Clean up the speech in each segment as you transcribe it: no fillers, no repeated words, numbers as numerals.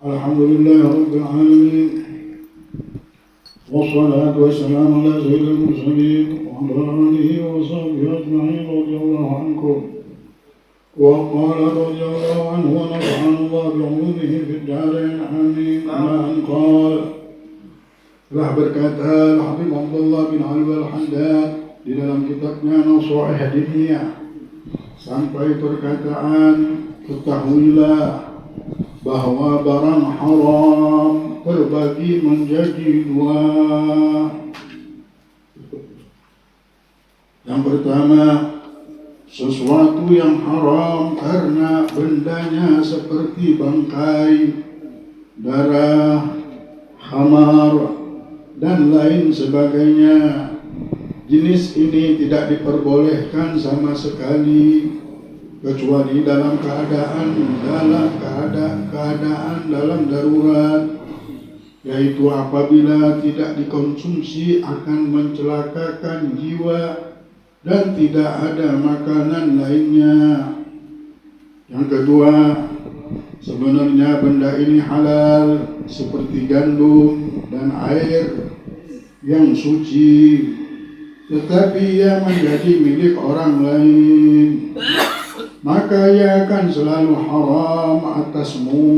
الحمد لله رب العالمين والصلاة والسلام على سيد المرسلين وعلى آله وصحبه أجمعين رضي الله عنكم. وقال رضي الله عنه ونفعنا الله بعلومه في الدارين آمين. إلى أن قال telah berkata Habib Abdullah bin Alwi al-Haddad di dalam kitabnya Nasuhah Diniyah sampai perkataan, ketahuilah bahwa barang haram terbagi menjadi dua. Yang pertama, sesuatu yang haram karena bendanya seperti bangkai, darah, khamar, dan lain sebagainya. Jenis ini tidak diperbolehkan sama sekali kecuali dalam keadaan darurat, yaitu apabila tidak dikonsumsi akan mencelakakan jiwa dan tidak ada makanan lainnya. Yang kedua, sebenarnya benda ini halal seperti gandum dan air yang suci, tetapi ia menjadi milik orang lain, maka ia akan selalu haram atasmu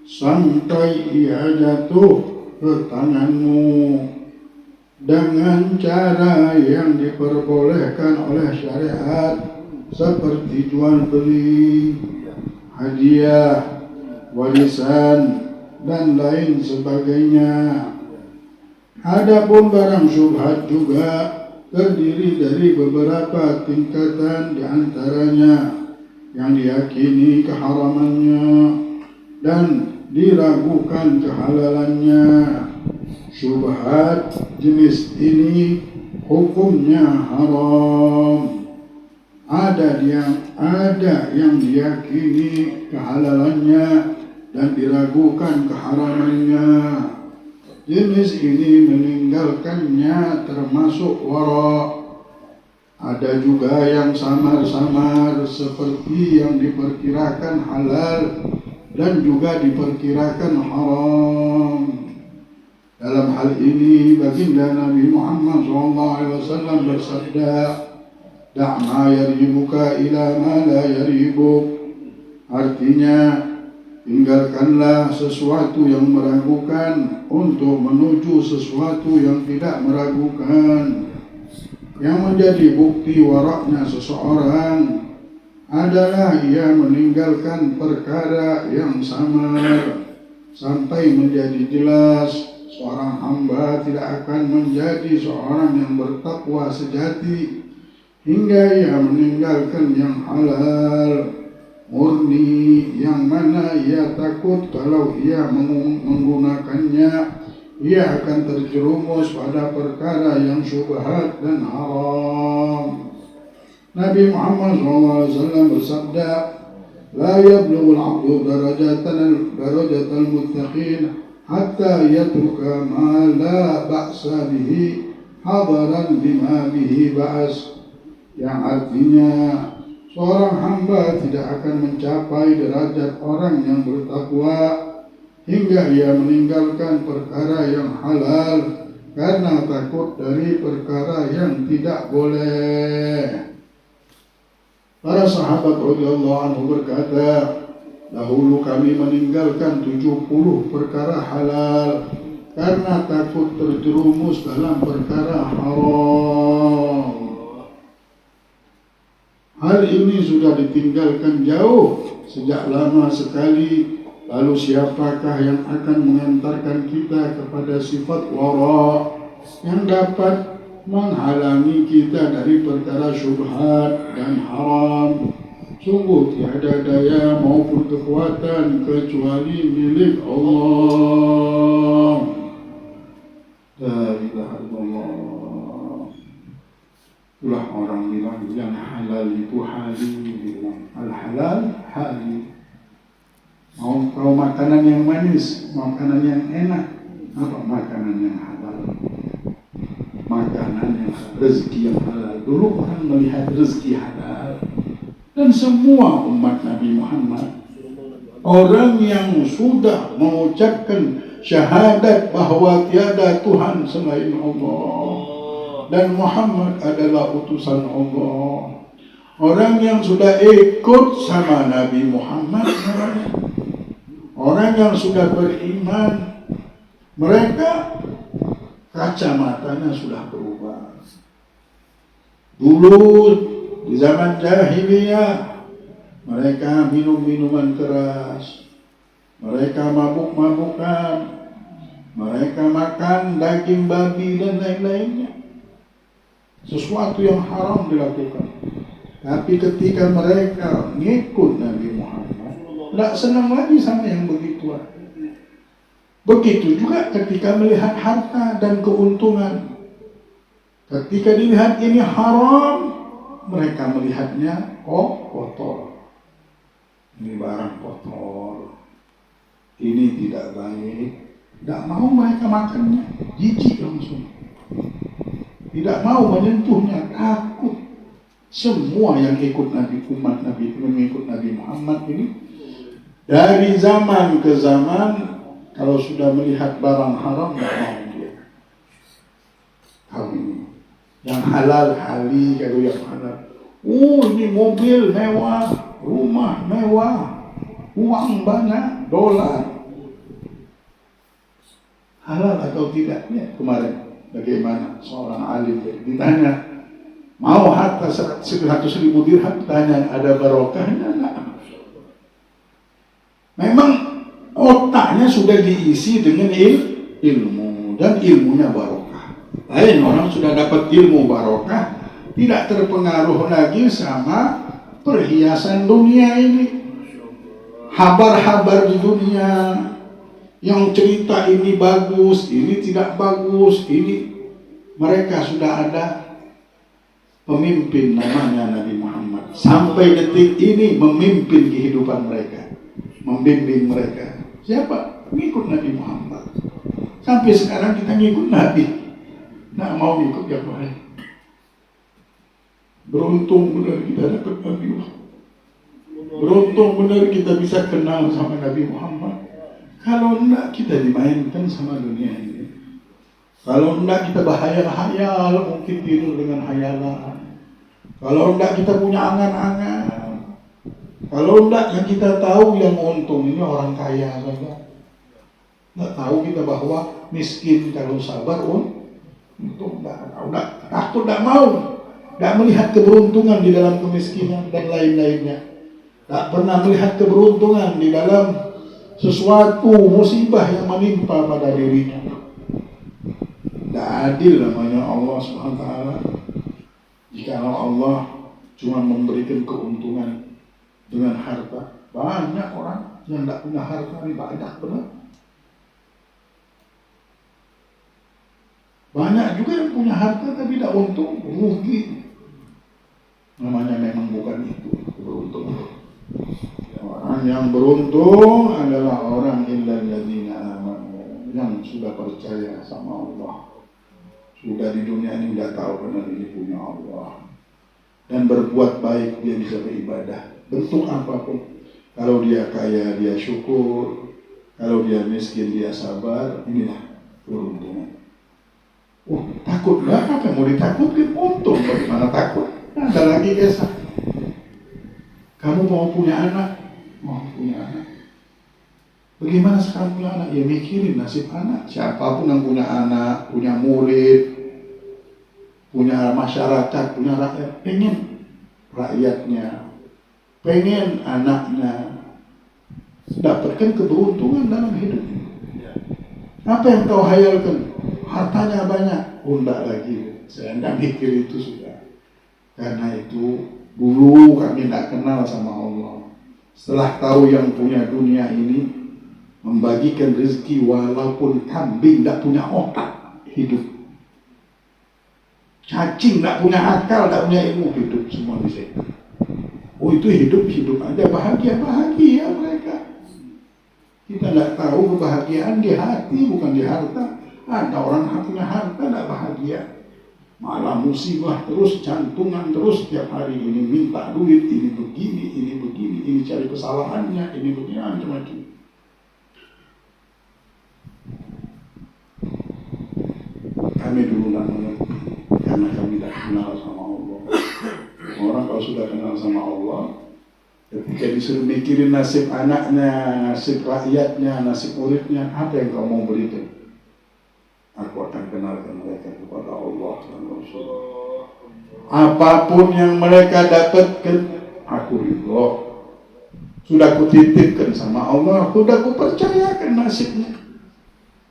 sampai ia jatuh ke tanganmu dengan cara yang diperbolehkan oleh syariat seperti jual beli, hadiah, warisan, dan lain sebagainya. Adapun barang syubhat juga terdiri dari beberapa tingkatan, di antaranya yang diyakini keharamannya dan diragukan kehalalannya. Syubhat jenis ini hukumnya haram. Ada yang diyakini kehalalannya dan diragukan keharamannya. Jenis ini meninggalkannya termasuk wara'. Ada juga yang samar-samar seperti yang diperkirakan halal dan juga diperkirakan haram. Dalam hal ini baginda Nabi Muhammad SAW bersabda, "Da' ma yaribuka ila ma la yaribuk." Artinya, tinggalkanlah sesuatu yang meragukan untuk menuju sesuatu yang tidak meragukan. Yang menjadi bukti waraknya seseorang adalah ia meninggalkan perkara yang samar sampai menjadi jelas. Seorang hamba tidak akan menjadi seorang yang bertakwa sejati hingga ia meninggalkan yang halal murni, yang mana ia takut kalau ia menggunakannya ia akan terjerumus pada perkara yang syubhat dan haram. Nabi Muhammad SAW bersabda, "La yablughu al-'abdu darajatal muttaqin hatta yatruka ma la ba'sa bihi hadaran bima bihi ba's." Yang artinya, seorang hamba tidak akan mencapai derajat orang yang bertakwa hingga ia meninggalkan perkara yang halal karena takut dari perkara yang tidak boleh. Para sahabat radhiyallahu anhu berkata, dahulu kami meninggalkan 70 perkara halal karena takut terjerumus dalam perkara haram. Hal ini sudah ditinggalkan jauh sejak lama sekali. Lalu siapakah yang akan mengantarkan kita kepada sifat wara' yang dapat menghalangi kita dari perkara syubhat dan haram? Sungguh tiada daya maupun kekuatan kecuali milik Allah. La ilaha illallah. Itulah orang bilang yang halal itu hali, bilang al-halal hali. Mau makanan yang manis, makanan yang enak, apa makanan yang halal? Makanan yang rezeki yang halal. Dulu orang melihat rezeki halal, dan semua umat Nabi Muhammad Orang yang sudah mengucapkan syahadat bahwa tiada Tuhan selain Allah dan Muhammad adalah utusan Allah. Orang yang sudah ikut sama Nabi Muhammad, orang yang sudah beriman, mereka kacamatanya sudah berubah. Dulu di zaman jahiliyah mereka minum minuman keras, mereka mabuk-mabukan, mereka makan daging babi dan lain-lainnya. Sesuatu yang haram dilakukan. Tapi ketika mereka ngikut Nabi Muhammad, tidak senang lagi sama yang begituan. Begitu juga ketika melihat harta dan keuntungan. Ketika dilihat ini haram, mereka melihatnya kotor. Ini barang kotor, ini tidak baik. Tidak mau mereka makannya, jijik langsung. Tidak mau menyentuhnya, takut. Semua yang ikut Nabi, umat Nabi, mengikut Nabi Muhammad ini, dari zaman ke zaman, kalau sudah melihat barang haram, tidak mau dia. Kami yang halal, hali, kalau yang halal. Ini mobil mewah, rumah mewah, uang banyak, dolar. Halal atau tidak? Ya, kemarin bagaimana seorang alim ditanya, mau harta 100.000 dirham, tanya ada barokahnya enggak? Memang otaknya sudah diisi dengan ilmu dan ilmunya barokah. Lain orang sudah dapat ilmu barokah, tidak terpengaruh lagi sama perhiasan dunia ini. Habar-habar di dunia yang cerita ini bagus, ini tidak bagus, ini mereka sudah ada pemimpin namanya Nabi Muhammad. Sampai detik ini memimpin kehidupan mereka, membimbing mereka. Siapa? Mengikut Nabi Muhammad. Sampai sekarang kita ngikut Nabi, nggak mau ngikut yang lain. Beruntung benar kita dapat Nabi Muhammad. Beruntung benar kita bisa kenal sama Nabi Muhammad. Kalau enggak kita dimainkan sama dunia ini. Kalau enggak kita berhayal-hayal, mungkin tidur dengan hayalan. Kalau enggak kita punya angan-angan. Kalau enggak yang kita tahu yang untung ini orang kaya saja. Enggak tahu kita bahwa miskin kalau sabar untung enggak takut, enggak mau. Enggak melihat keberuntungan di dalam kemiskinan dan lain-lainnya. Enggak pernah melihat keberuntungan di dalam sesuatu musibah yang menimpa pada dirinya. Tidak adil namanya Allah SWT. Jika Allah cuma memberikan keuntungan dengan harta, banyak orang yang tidak punya harta ini banyak benar. Banyak juga yang punya harta tapi tidak untung, rugi. Namanya memang bukan itu beruntung. Orang yang beruntung adalah orang illalladzina amanu, yang sudah percaya sama Allah. Sudah di dunia ini sudah tahu benar ini punya Allah. Dan berbuat baik, dia bisa beribadah. Bentuk apapun. Kalau dia kaya, dia syukur. Kalau dia miskin, dia sabar. Inilah beruntungan. Takut lah, apa mau ditakutkan? Untung, bagaimana takut? Ada lagi kisah. Kamu mau punya anak? Mau punya anak. Bagaimana sekarang punya anak? Ya mikirin nasib anak. Siapapun yang punya anak, punya murid, punya masyarakat, punya rakyat, pengen rakyatnya, pengen anaknya dapatkan keberuntungan dalam hidupnya. Apa yang kau hayalkan? Hartanya banyak. Enggak lagi. Saya enggak mikir itu sudah. Karena itu dulu kami tidak kenal sama Allah. Setelah tahu yang punya dunia ini membagikan rezeki walaupun kambing tidak punya otak hidup. Cacing tidak punya akal, tidak punya ilmu, hidup semua di sini. Itu hidup aja bahagia mereka. Kita tidak tahu kebahagiaan di hati bukan di harta. Ada orang punya harta tidak bahagia. Malah musibah terus, jantungan terus tiap hari. Ini minta duit, ini begini, ini cari kesalahannya, ini begini, macam-macam. Kami dulu tidak mengerti, karena kami tidak kenal sama Allah. Orang kalau sudah kenal sama Allah, ketika disuruh mikirin nasib anaknya, nasib rakyatnya, nasib muridnya, apa yang kau mau berikan? Aku akan kenalkan mereka kepada Allah dan Rasul. Apapun yang mereka dapatkan, aku ridho. Sudah aku titipkan sama Allah, sudah aku percayakan nasibnya.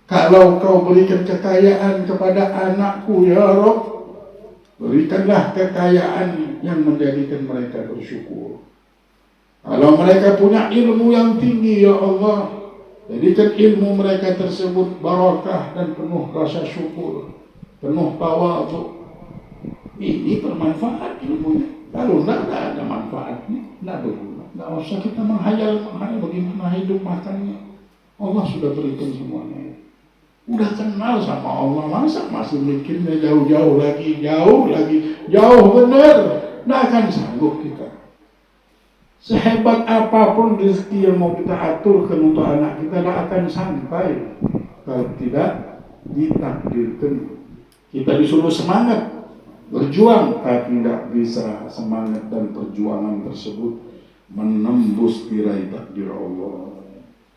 Kalau kau berikan kekayaan kepada anakku, ya Rabb, berikanlah kekayaan yang menjadikan mereka bersyukur. Kalau mereka punya ilmu yang tinggi, ya Allah, jadikan ilmu mereka tersebut barakah dan penuh rasa syukur, penuh tawadhu. Ini bermanfaat ilmunya. Kalau tidak ada manfaatnya, tidak berguna. Tidak usah kita menghayal bagaimana hidup makannya. Allah sudah berikan semuanya. Udah kenal sama Allah, masa masih mikirnya jauh benar. Tidak akan sanggup kita. Sehebat apapun rezeki yang mau kita aturkan untuk anak kita, tidak akan sampai kalau tidak ditakdirkan. Kita disuruh semangat berjuang, tapi tidak bisa semangat dan perjuangan tersebut menembus tirai takdir Allah.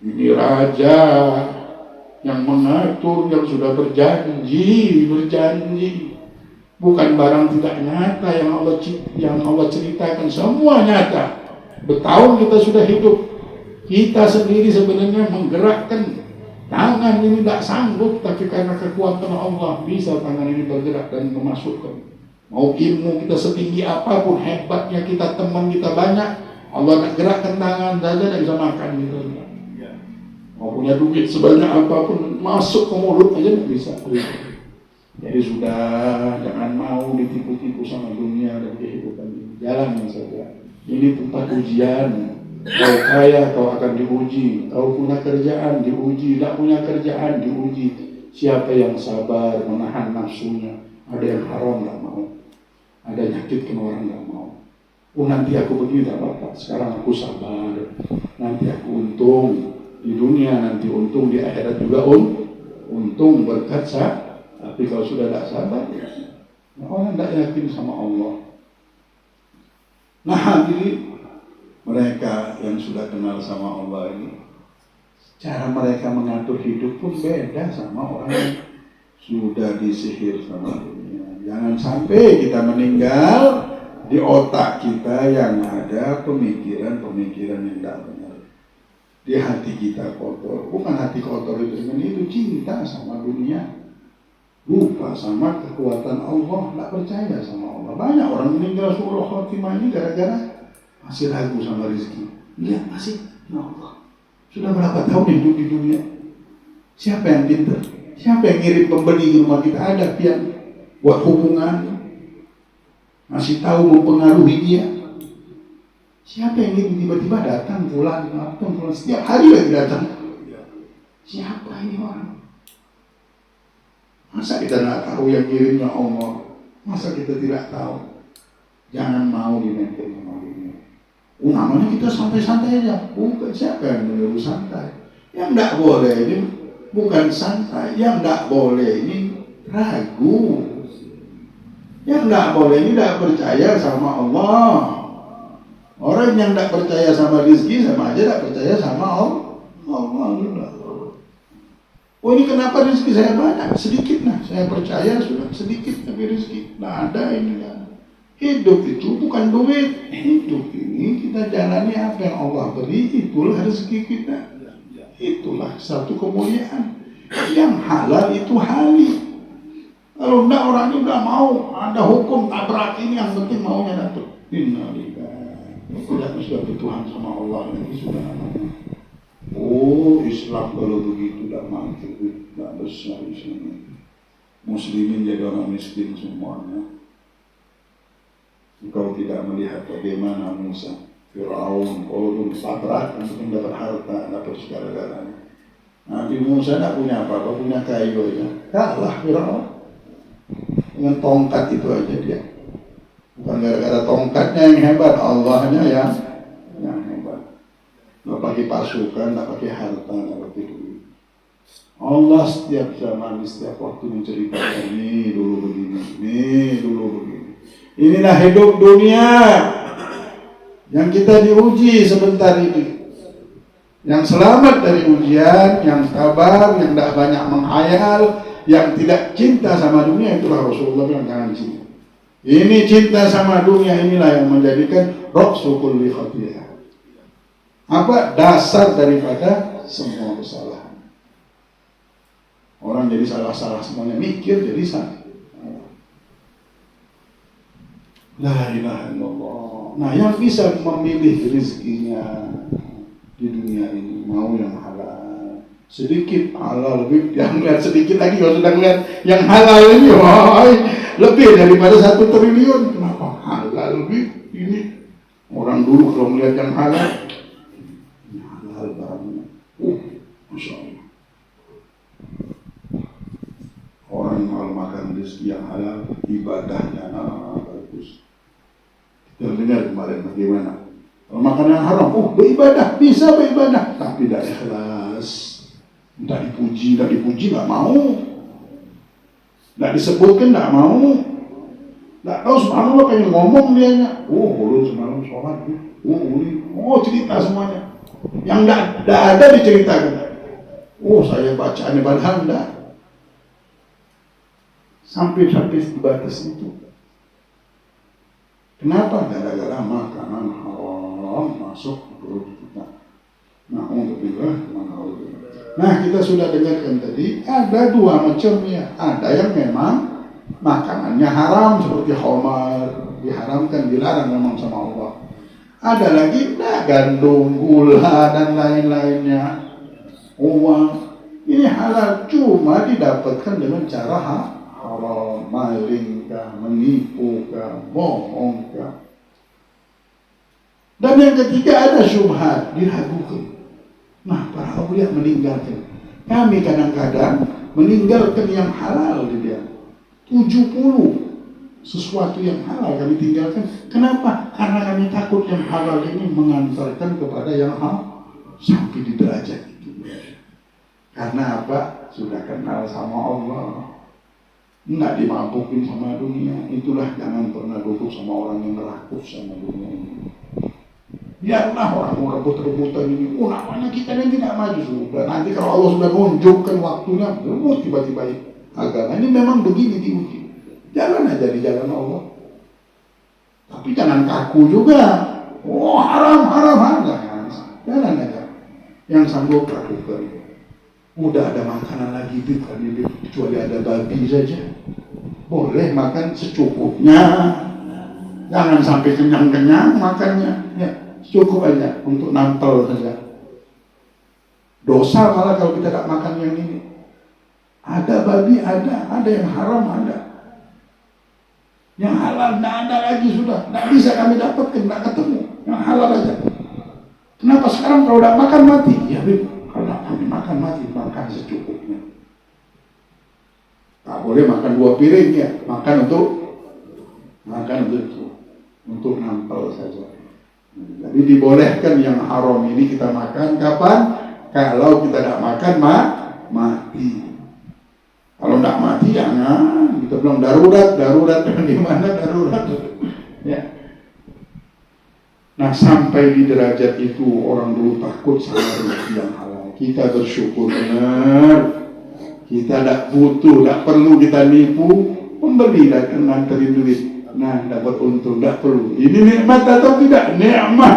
Ini raja yang mengatur, yang sudah berjanji, bukan barang tidak nyata yang Allah ceritakan, semua nyata. Bertahun kita sudah hidup, kita sendiri sebenarnya menggerakkan tangan ini tidak sanggup, tapi karena kekuatan Allah bisa tangan ini bergerak dan memasukkan. Mau ilmu kita setinggi apapun, hebatnya kita, teman kita banyak, Allah nak gerakkan tangan saja tidak bisa makan gitu. Mau punya duit sebanyak apapun, masuk ke mulut aja tidak bisa. Jadi sudah, jangan mau ditipu-tipu sama dunia dan kehidupan ini. Jalan saja. Ini tempat ujian. Kau kaya, kau akan diuji. Kau punya kerjaan, diuji. Tidak punya kerjaan, diuji. Siapa yang sabar menahan nafsunya? Ada yang haram, tidak mau. Ada yang nyakitin orang, tidak mau. Oh, nanti aku begini, tidak apa-apa. Sekarang aku sabar. Nanti aku untung. Di dunia nanti untung, di akhirat juga untung berkat sah. Tapi kalau sudah tidak sabar, orang tidak yakin sama Allah. Nah, hadirin, mereka yang sudah kenal sama Allah ini, cara mereka mengatur hidup pun beda sama orang yang sudah disihir sama dunia. Jangan sampai kita meninggal, di otak kita yang ada pemikiran-pemikiran yang tidak benar. Di hati kita kotor. Bukan hati kotor itu cinta sama dunia. Lupa sama kekuatan Allah, tidak percaya sama Allah. Banyak orang meninggal suruh khotimah ini gara-gara masih ragu sama rezeki. Dia masih, ya Allah, sudah berapa tahun hidup di dunia? Siapa yang pintar? Siapa yang ngirim pembeli di rumah kita? Ada yang buat hubungan, masih tahu mempengaruhi dia. Siapa yang ngirim tiba-tiba datang pulang setiap hari lagi datang? Siapa ini orang? Masa kita tidak tahu yang kirimnya Allah? Masa kita tidak tahu? Jangan mau dimainkan sama dunia. Namanya kita santai-santai aja. Bukan, siapa yang menyuruh santai? Yang tidak boleh ini bukan santai. Yang tidak boleh ini ragu. Yang tidak boleh ini tidak percaya sama Allah. Orang yang tidak percaya sama rezeki sama aja tidak percaya sama Allah. Oh, ini kenapa rezeki saya banyak? Sedikit nah, saya percaya sudah sedikit tapi rezeki. Nah, ada ini kan. Hidup itu bukan duit. Hidup ini kita jalani apa yang Allah beri, itulah rezeki kita. Itulah satu kemuliaan. Yang halal itu halal. Kalau enggak, orang ini enggak mau. Ada hukum tabrak ini, yang penting maunya dapat. Innalillahi. Tidak bisa bertuhan sama Allah ini sudah. Oh, Islam kalau begitu tidak maju, tidak besar Islam. Muslimin jadi orang miskin semuanya. Engkau tidak melihat bagaimana Musa, Fir'aun, Qarun, tabrak untuk mendapat harta, dapat segala-galanya. Nabi Musa tidak punya apa-apa, punya kayu aja. Kalah Fir'aun. Dengan tongkat itu aja dia. Bukan gara-gara tongkatnya yang hebat, Allahnya yang hebat. Nggak pakai pasukan, nggak pakai harta, nggak pakai duit. Allah setiap zaman, setiap waktu menceritakan, ini dulu begini, ini dulu begini. Inilah hidup dunia yang kita diuji sebentar ini. Yang selamat dari ujian, yang sabar, yang tidak banyak menghayal, yang tidak cinta sama dunia, itulah Rasulullah bilang jangan cinta. Ini cinta sama dunia inilah yang menjadikan ra'su kulli khati'ah. Apa dasar daripada semua kesalahan? Orang jadi salah-salah semuanya, mikir jadi salah. La ilaha illallah. Nah, yang bisa memilih rezekinya di dunia ini mau yang halal, sedikit halal, lebih yang lihat sedikit lagi kalau sudah lihat yang halal ini, wah, lebih daripada 1 triliun. Kenapa halal lebih ini? Orang dulu kalau melihat yang halal, ini halal barangnya, masya Allah. Orang kalau makan rezeki yang halal, ibadahnya bagus. Kita dengar kemarin bagaimana kalau makan yang haram, beribadah, bisa beribadah, tapi tidak ikhlas, tidak dipuji, nggak mau, tidak disebutkan, nggak mau, nggak tahu subhanallah pengen ngomong dianya, belum semalam sholat, cerita semuanya, yang tidak ada diceritakan, saya bacaan padahal enggak, sampai di batas itu. Kenapa? Gara-gara makanan haram masuk perut kita. Nah, kita sudah dengarkan tadi ada 2 macam ya. Ada yang memang makanannya haram seperti khamar, diharamkan, dilarang memang sama Allah. Ada lagi gandum, gula dan lain-lainnya. Uang ini halal cuma didapatkan dengan cara haram, maling kah, menipu kah, bohong kah. Dan yang ketiga ada syubhat, diragukan. Nah, para awliya meninggalkan. Kami kadang-kadang meninggalkan yang halal di dia. 70 sesuatu yang halal kami tinggalkan. Kenapa? Karena kami takut yang halal ini mengantarkan kepada yang haram sampai di derajat itu. Karena apa? Sudah kenal sama Allah, nggak dimampukin sama dunia. Itulah jangan pernah duduk sama orang yang rakus sama dunia ini. Biarlah orang mau rebut-rebutan ini. Namanya kita yang tidak maju sudah. Nanti kalau Allah sudah menunjukkan waktunya, rebut tiba-tiba agama ini memang begini diuji. Jalan aja di jalan Allah. Tapi jangan kaku juga. Haram. Jalan aja. Yang sanggup lakukan. Udah ada makanan lagi kecuali ada babi saja. Boleh makan secukupnya. Jangan sampai kenyang-kenyang makannya. Ya, cukup aja untuk nampel saja. Dosa malah kalau kita tak makan yang ini. Ada babi, ada yang haram, ada. Yang halal tidak ada lagi sudah. Tidak bisa kami dapatkan, tidak ketemu. Yang halal aja. Kenapa sekarang kalau tidak makan mati? Ya, kalau kami makan mati, makan secukupnya. Tak boleh makan 2 piring ya. Makan untuk nampel saja. Jadi dibolehkan yang haram ini kita makan kapan? Kalau kita tidak makan mati. Kalau tidak mati jangan. Kita bilang darurat di mana darurat? Ya. Nah, sampai di derajat itu orang dulu takut sama rezeki yang halal. Kita bersyukur benar. Kita tidak butuh, tidak perlu kita nipu. Pembeli datang nganterin duit. Nah, dapat untung, tidak perlu. Ini nikmat atau tidak? Nikmat.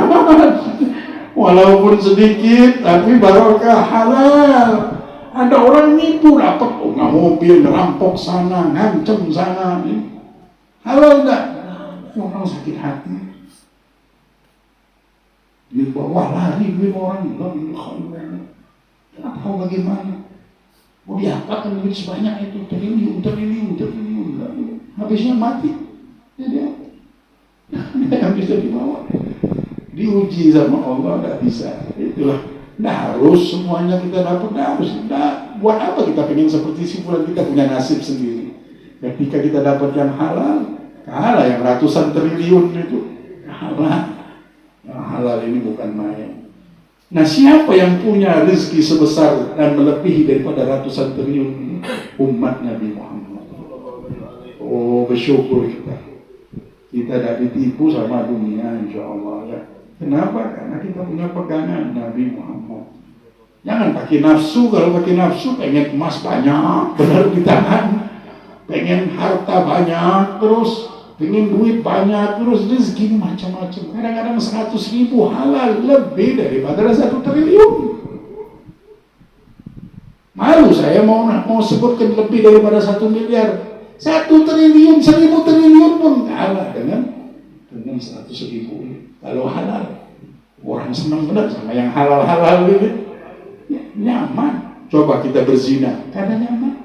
Walaupun sedikit, tapi barokah halal. Ada orang nipu, dapat mobil, ngerampok sana, ngancem sana. Halal enggak? Orang sakit hati. Di bawah lari duit orang. Kenapa bagaimana? Mau diapakan duit sebanyak itu? Triliun. Habisnya mati. Jadi yang bisa dibawa. Diuji sama Allah, tidak bisa. Itulah. Tidak harus semuanya kita dapat. Tidak harus. Buat apa kita pengen seperti si fulan? Kita punya nasib sendiri. Ketika kita dapat yang halal, kalah yang ratusan triliun itu, kalah. Yang halal ini bukan main. Nah, siapa yang punya rezeki sebesar dan melebihi daripada ratusan triliun? Umat Nabi Muhammad. Oh, bersyukur kita. Kita tidak ditipu sama dunia, insya Allah ya. Kenapa? Karena kita punya pegangan Nabi Muhammad. Jangan pakai nafsu. Kalau pakai nafsu, pengen emas banyak, benar di tangan. Pengen harta banyak terus. Pengen duit banyak terus, rezeki macam-macam. Kadang-kadang 100.000 halal lebih daripada 1 triliun. Malu saya mau sebutkan lebih daripada 1 miliar. 1 triliun, 1.000 triliun pun kalah dengan 100.000. Kalau halal, orang senang benar sama yang halal-halal gitu. Nyaman. Coba kita berzina, karena nyaman.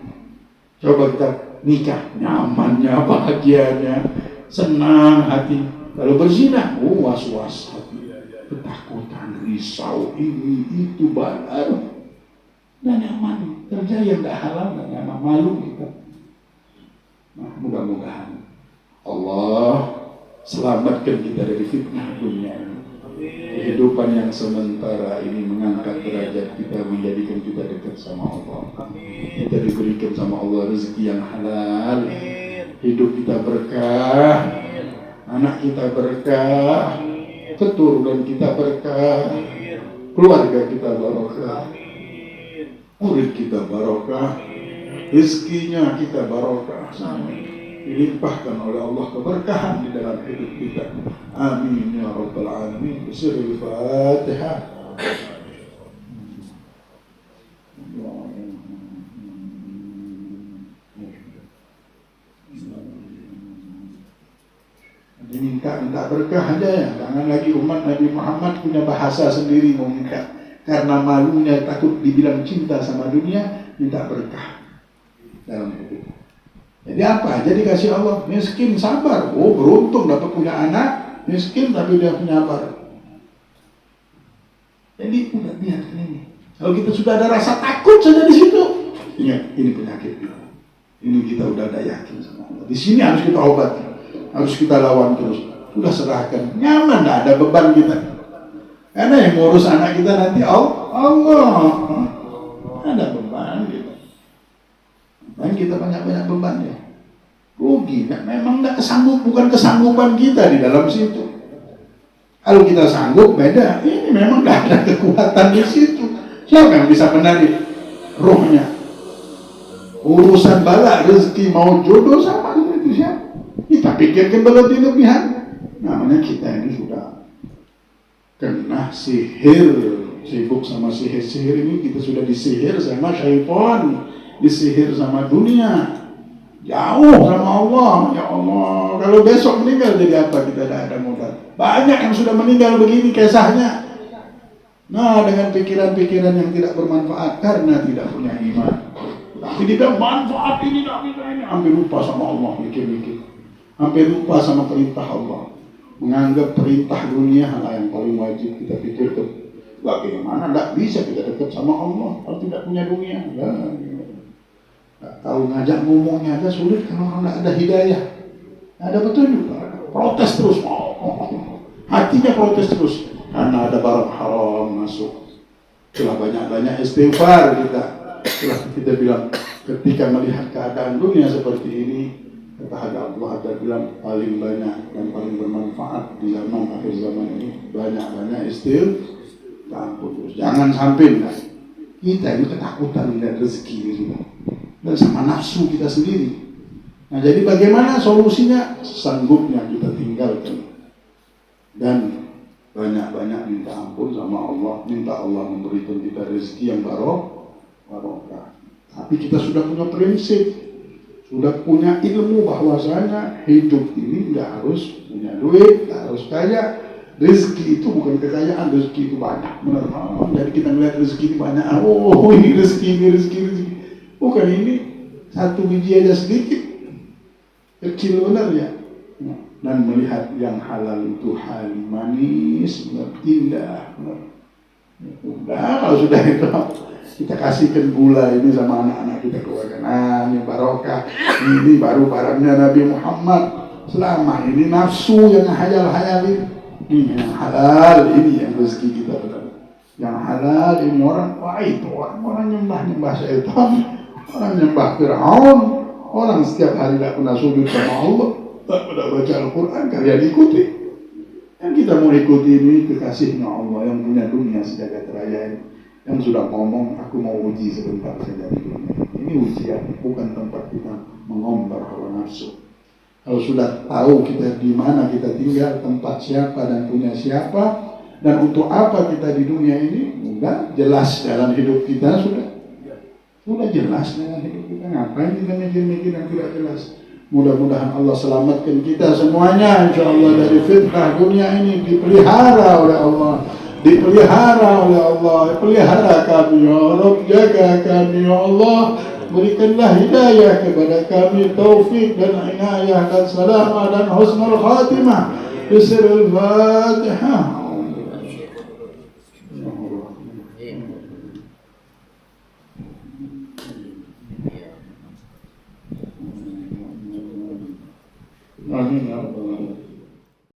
Coba kita nikah, nyamannya, bahagianya, senang hati. Kalau berzina, was-was hati, ketakutan, risau, ini itu baru. Nggak nyaman, kerja yang nggak halal, nggak nyaman, malu kita. Nah, mudah-mudahan Allah selamatkan kita dari fitnah dunia ini. Kehidupan yang sementara ini mengangkat derajat kita, menjadikan kita dekat sama Allah. Kita diberikan sama Allah rezeki yang halal. Hidup kita berkah, anak kita berkah, keturunan kita berkah, keluarga kita barokah, murid kita barokah, rezekinya kita barokah. Dilimpahkan oleh Allah keberkahan di dalam hidup kita. Amin ya rabbal alamin. Sirrul Fatihah. Minta berkah aja ya. Jangan lagi umat Nabi Muhammad punya bahasa sendiri mau minta. Karena malunya takut dibilang cinta sama dunia, minta berkah dalam hidup. Jadi apa? Jadi kasih Allah, miskin sabar. Oh, beruntung dapat punya anak, miskin tapi dia penyabar. Jadi udah biarkan ini. Kalau kita sudah ada rasa takut saja di situ, ingat ini penyakit kita. Ini kita udah ada yakin sama Allah. Di sini harus kita obati, harus kita lawan terus. Sudah serahkan, nyaman, tidak ada beban kita. Karena yang ngurus anak kita nanti Allah. Ada beban kita. Dan kita banyak-banyak beban ya. Rugi, memang tidak kesanggup, bukan kesanggupan kita di dalam situ. Kalau kita sanggup beda, ini memang tidak ada kekuatan di situ. Siapa yang bisa menarik rohnya? Urusan bala, rezeki, mau jodoh sama seperti siapa? Kita pikirkan berlebih-lebihan. Namanya kita ini sudah kena sihir, sibuk sama sihir-sihir ini, kita sudah disihir sama syaitan. Disihir sama dunia, jauh sama Allah. Ya Allah, kalau besok meninggal jadi apa? Kita tidak ada modal. Banyak yang sudah meninggal begini kisahnya. Nah, dengan pikiran-pikiran yang tidak bermanfaat karena tidak punya iman. Tapi dia manfaat ini, tidak bisa ini. Hampir lupa sama Allah, mikir-mikir. Hampir lupa sama perintah Allah. Menganggap perintah dunia hal yang paling wajib kita pikirkan. Bagaimana tidak bisa kita dekat sama Allah kalau tidak punya dunia? Tahu ngajak ngomongnya aja sulit kalau orang tidak ada hidayah, tidak ada petunjuk, protes terus, hatinya protes terus karena ada barang haram masuk. Setelah banyak-banyak istighfar kita, setelah kita bilang ketika melihat keadaan dunia seperti ini, kata Allah ada bilang paling banyak dan paling bermanfaat di zaman akhir zaman ini banyak-banyak istighfar. Jangan sampai kita ini ketakutan dan rezeki ini dan sama nafsu kita sendiri. Nah, jadi bagaimana solusinya? Sanggupnya kita tinggalkan dan banyak-banyak minta ampun sama Allah, minta Allah memberikan kita rezeki yang barokah. Tapi kita sudah punya prinsip, sudah punya ilmu bahwasanya hidup ini nggak harus punya duit, nggak harus kaya. Rezeki itu bukan kekayaan, rezeki itu banyak. Benar. Jadi kita melihat rezeki ini banyak. Oh, ini rezeki. Bukan ini satu biji aja sedikit, kecil benar ya. Dan melihat yang halal itu halal, manis, indah. Udah kalau sudah itu Kita kasihkan gula ini sama anak-anak kita keluarga. Nah, ini barokah. Ini baru barangnya Nabi Muhammad. Selama ini nafsu yang hayal-hayalin. Ini yang halal, ini yang rezeki kita benar. Yang halal ini orang itu orang nyembah syaitan, orang nyembah Fir'aun, orang setiap hari tidak pernah sujud sama Allah, tak pernah baca Al-Quran, kalian ikuti. Yang kita mau ikuti ini kekasihnya Allah yang punya dunia sejagat raya ini, yang sudah ngomong, aku mau uji sebentar saja di dunia. Ini ujian, bukan tempat kita mengombar hawa nafsu. Kalau sudah tahu kita di mana kita tinggal, tempat siapa dan punya siapa, dan untuk apa kita di dunia ini, sudah jelas dalam hidup kita sudah jelas dalam hidup kita. Ngapain kita mikir-mikir yang tidak jelas? Mudah-mudahan Allah selamatkan kita semuanya, insya Allah dari fitnah dunia ini, dipelihara oleh Allah. Dipelihara oleh Allah, pelihara kami ya Allah, jaga kami ya Allah, berikanlah hidayah kepada kami, taufik dan inayah dan salamah dan husnul khatimah. Bismillahirrahmanirrahim. Fatihah. Amin ya Allah.